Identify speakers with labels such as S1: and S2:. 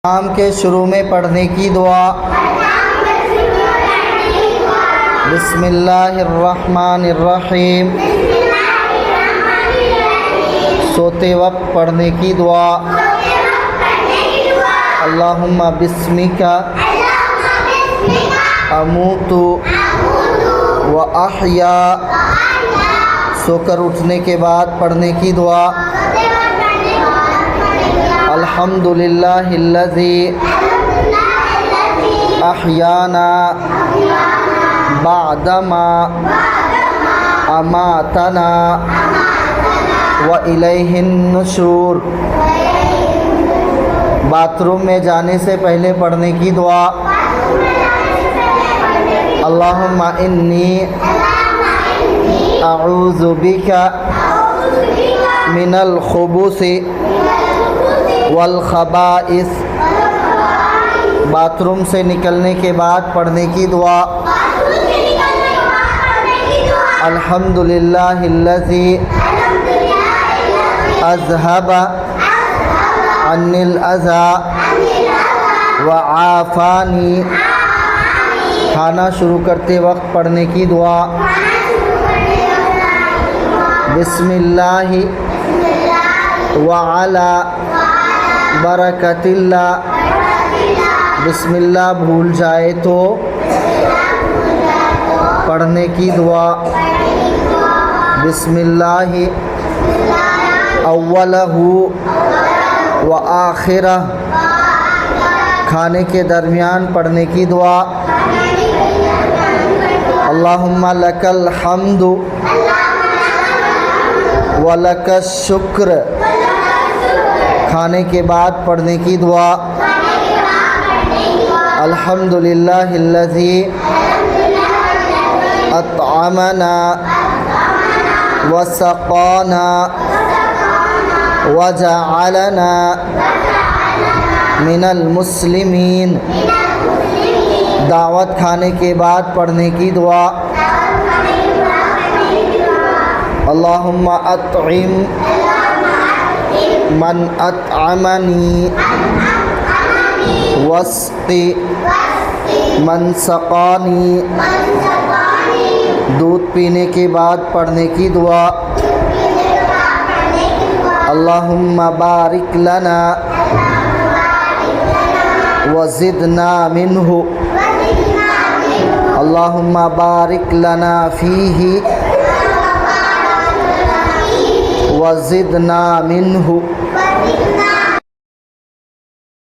S1: کام کے شروع میں پڑھنے کی دعا۔ بسم اللہ الرحمن الرحیم، سوتے وقت پڑھنے کی دعا۔ اللہم بسمک اموت و احیا، سو کر اٹھنے کے بعد پڑھنے کی دعا۔ الحمدللہ الذی احیانا بعدما اماتنا وإلیہ النشور، باتھ روم میں جانے سے پہلے پڑھنے کی دعا۔ اللہم انی اعوذ بک من الخبث والخبائث، باتھ روم سے نکلنے کے بعد پڑھنے کی دعا۔ الحمدللہ الذی اذھب عنی الاذی وعافانی، کھانا شروع کرتے وقت پڑھنے کی دعا۔ بسم اللہ وعلی برکت اللہ، بسم اللہ بھول جائے تو پڑھنے کی دعا۔ بسم اللہ اولہ و آخرہ، کھانے کے درمیان پڑھنے کی دعا۔ اللہم لک الحمد و لک الشکر، کھانے کے بعد پڑھنے کی دعا۔ الحمدللہ الذی اطعمنا وسقانا وجعلنا من المسلمین، دعوت کھانے کے بعد پڑھنے کی دعا۔ اللہم اطعم من اطعمنی واسق من سقانی، دودھ پینے کے بعد پڑھنے کی دعا۔ اللہم بارک لنا وزدنا منہ، اللہم بارک لنا فیہ وزدنا منہ۔